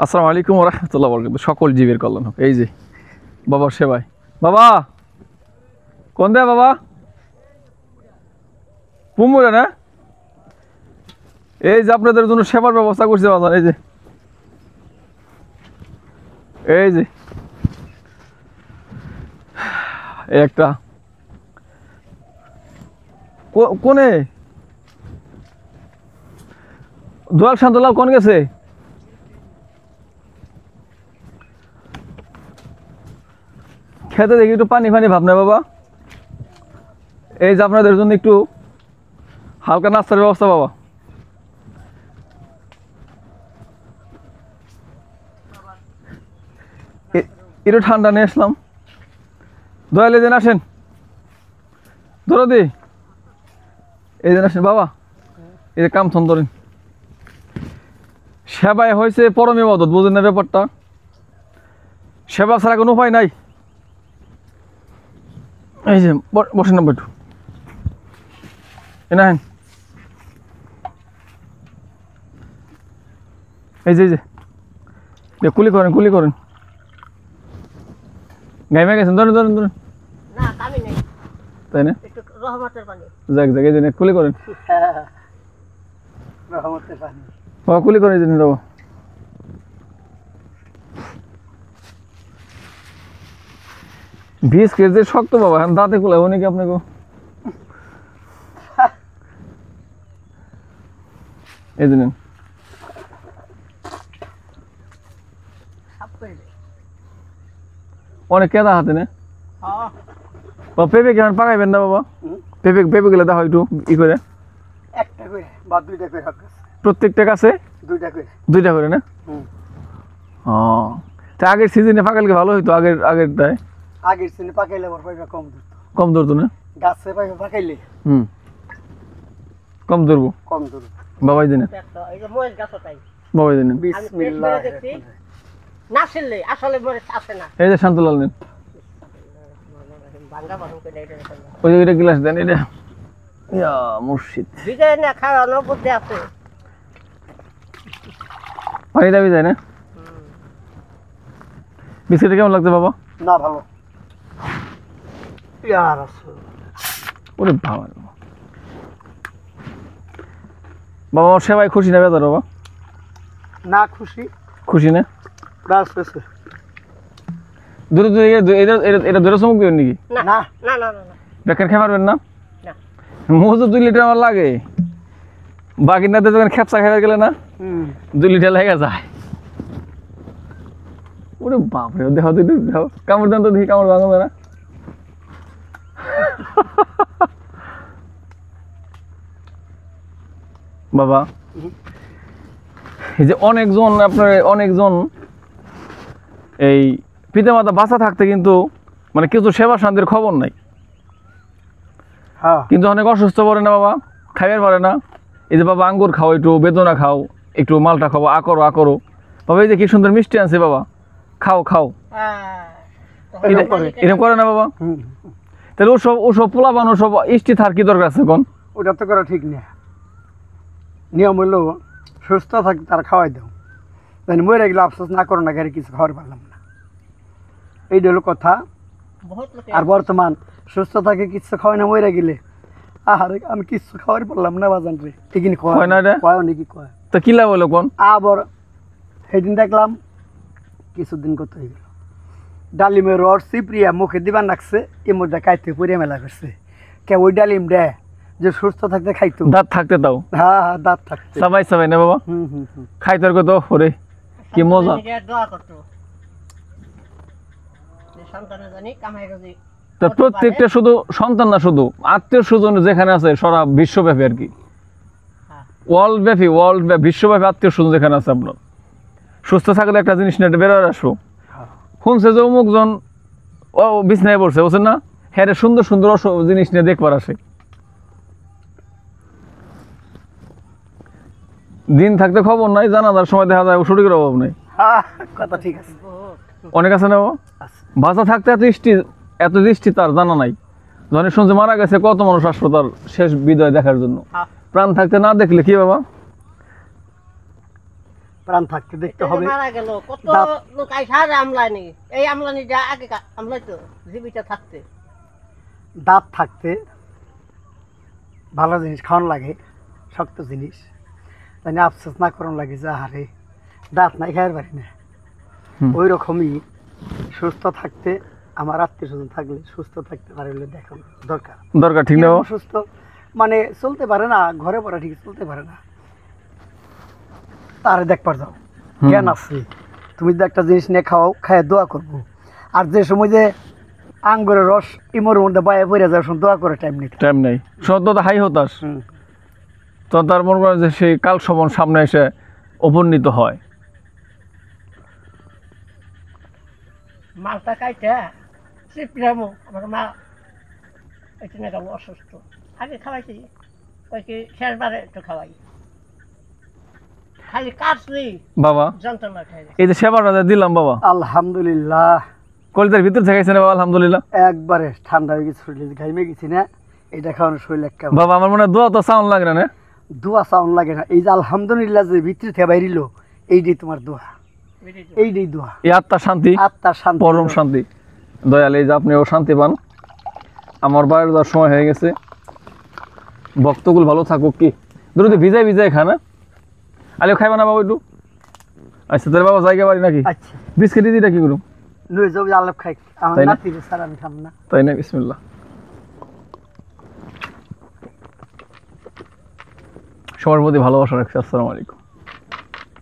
আসসালামু আলাইকুম ওয়া রাহমাতুল্লাহি ওয়া বারাকাতুহু। সকল জীবের কল্যাণ হোক। এই যে বাবার সেবায়। বাবা কোন দেয় বাবা? পুমুরে না? এই যে আপনাদের জন্য সেবার ব্যবস্থা করছে বাজার। এই যে এই একটা কোনে দোয়াল শান্তলাল কোন গেছে? খেতে দেখি একটু পানি ফানি ভাবনা বাবা। এই যে আপনাদের জন্য একটু হালকা নাস্তার ব্যবস্থা বাবা। একটু ঠান্ডা নিয়ে আসলাম। দয়ালে দিন আসেন, দরদি এই দিন আসেন বাবা। এই যে কাম থন ধরেন, সেবায় হয়েছে পরম ইবাদত, বুঝেন না ব্যাপারটা? সেবা ছাড়া কোনো উপায় নাই। এই যে বসেন না একটু, না এই যে কুলি করেন কুলি করেন। গাইমে গেছেন, ধরেন ধরেন ধরেন, তাই না? যাক যাক, এই যে কুলি করেন বাবা, কুলি করেন এই জন্য বাবা। বিষ কেজি শক্ত বাবা, দাঁতে কুলাবো নাকি আপনাকে? এই জন্য অনেক কেদা হাতে না পেঁপে কেমন পাকাইবেন না বাবা? পেঁপে পেঁপে গেলে দেখো একটু ই করে, প্রত্যেকটা গাছে দুইটা করে না? ও তা আগের সিজনে পাকাইলে ভালো হইতো। আগেরটায় আগের সিজনে পাকাইলে আবার পাইবা কম ধরতো না? গাছে পাইবা পাকাইলে কম ধরবো বাবাই দিনে বাবাই দিনে। এই যে শান্তলাল নেন, ওই যে গ্লাস দেন। এটা মুর্শিদ পানি দাবি যায় না? বিস্কিটটা কেমন লাগছে বাবা? না ভালো। ওরে বাবা, বাবা আমার সেবাই খুশি না বেজার বাবা? না খুশি। খুশি না? দূরে দূরে এটা দূরে চমক দিবেন নাকি? দেখেন খেয়ে পারবেন না? মজু 2 লিটার আমার লাগে। বাকি না যখন খেপসা খেয়ে গেলে না 2 লিটার লেগে যায়। ওরে বাপরে, দেখো তুই দেখো, কামড় দেন তো দেখি, কামড় ভাঙবে না? বাবা এই যে অনেকজন এই পিতামাতা বাঁচা থাকতে কিন্তু মানে কিছু সেবা শান্তির খবর নাই, কিন্তু অনেক অসুস্থ পড়ে না বাবা, খাইবার পারে না। এই যে বাবা আঙ্গুর খাও, একটু বেদনা খাও, একটু মালটা খাও, আকরো বাবা। এই যে কি সুন্দর মিষ্টি আনছে বাবা, খাও খাও। এরকম করে না বাবা? তাহলে ওসব পোলাপান, ওসব ইষ্টি থার কি দরকার আছে কোন? ওটা তো করা ঠিক না। নিয়ম হইলো সুস্থ থাকতে তার খাওয়াই দাও, তাই মরে গেলে আফসোস না করো না, ঘরে কিছু খাওয়ার পারলাম না, এইটা হলো কথা। আর বর্তমান সুস্থ থাকে কিছু খাওয়াই না, মরে গেলে আহারে আমি কিছু খাওয়ার পারলাম না বাজান রে, এখানে খাওয়ায় না নাকি কয় তো কি লাভ হলো কোন? আবার সেদিন দেখলাম কিছুদিন কত হয়ে গেল, ডালিমের রস চিপড়িয়া মুখে দিবার লাগছে, এর মধ্যে খাইতে পুড়িয়ে মেলা করছে। কে ওই ডালিম রে যে সুস্থ থাকতে খাইতো, দাঁত থাকতে দাও। হ্যাঁ দাঁত থাকতে সবাই না বাবা, খাইতে আর কত ওরে কি মজা। প্রত্যেকটা শুধু সন্তান না, শুধু আত্মীয় স্বজন যেখানে আছে সারা বিশ্বব্যাপী আর কি, ওয়ার্ল্ড বিশ্বব্যাপী আত্মীয় স্বজন যেখানে আছে, আপনার সুস্থ থাকলে একটা জিনিস নিয়ে বেরোয় আসো। শুনছে যে অমুকজন ও বিছনায় পড়ছে, বুঝছেন না? হ্যাঁ সুন্দর সুন্দর জিনিস নিয়ে দেখবার আসে। দিন থাকতে খবর নাই, জানাজার সময় দেখা যায় সঠিকের অভাব নেই। কথা ঠিক আছে, অনেক আছে না বাবা? বাঁচা থাকতে এত দৃষ্টি তার জানা নাই। যখন শুনছে মারা গেছে, কত মানুষ আসলো তার শেষ বিদায় দেখার জন্য। প্রাণ থাকতে না দেখলে কি বাবা? প্রাণ থাকতে দেখতে হবে। মারা গেল কত দাঁত- লোক আইসা আমলানি, এই আমলানি যা আগে আমলাই তো জীবিত থাকতে। দাঁত থাকতে ভালো জিনিস খাওয়ান লাগে, শক্ত জিনিস, তাই না আফসোস না করুন লাগে যে আরে দাঁত নাই খাইতে পারি না। হুম। ওই রকমই সুস্থ থাকতে আমার আত্মীয় স্বজন থাকলে সুস্থ থাকতে পারে বলে দেখানো দরকার। দরকার ঠিক না বাবা? অসুস্থ মানে চলতে পারে না, ঘরে পড়া ঠিক চলতে পারে না, তারে দেখবার যাও হুম। জ্ঞান আছে, তুমি যদি একটা জিনিস নিয়ে খাও, খায় দোয়া করবো। আর যে সময় যে আঙ্গুরের রস ইমোর মধ্যে বাইরে পড়ে যাওয়ার সময় দোয়া করে টাইম নিতে। টাইম নাই, সদ্য হাই হতাশ, হুম। তো তার মনে করেন যে সেই কাল সমন সামনে এসে উপনীত হয়। মালটা কাইটা চিপড়ামো, আমার মা এখানে গেল অসুস্থ, আগে খাওয়াইছি, ওই কি শেষবারে একটু খাওয়াই, খালি কাটলি বাবা যন্ত্রণা খাই। এই যে সেবাটা যে দিলাম বাবা, আলহামদুলিল্লাহ কলিতার ভিতর থেকে না বাবা? আলহামদুলিল্লাহ একবারে ঠান্ডা হয়ে গেছে, শরীরে ঘাইমে গেছি না, এটা খাওয়ানো শরীর একেবারে বাবা। আমার মনে হয় দোয়া তো সাউন্ড লাগে না না? দোয়া সাউন্ড লাগে না, এই যে আলহামদুলিল্লাহ যে ভিতরে থেকে বাইরিল, এইটাই তোমার দোয়া, এইটাই দোয়া, এই আত্মার শান্তি, আত্মার শান্তি, পরম শান্তি। দয়াল এই যে আপনিও শান্তি পান। আমার বাইরে যাওয়ার সময় হয়ে গেছে, ভক্তগুলো ভালো থাকুক। কি দুটো ভিজাই ভিজাই খা না, আলিও খাইবা না বাবা একটু? আচ্ছা তাহলে বাবা জায়গা বাড়ি নাকি আচ্ছা বিস্কিট দিদিটা কি করুম? নই যাও আলাপ খাই, আমার তাই না? নাতির স্যার আমি খাম না। তাই না? বিসমিল্লাহ। সবার প্রতি ভালোবাসা রাখছি। আসসালামু আলাইকুম।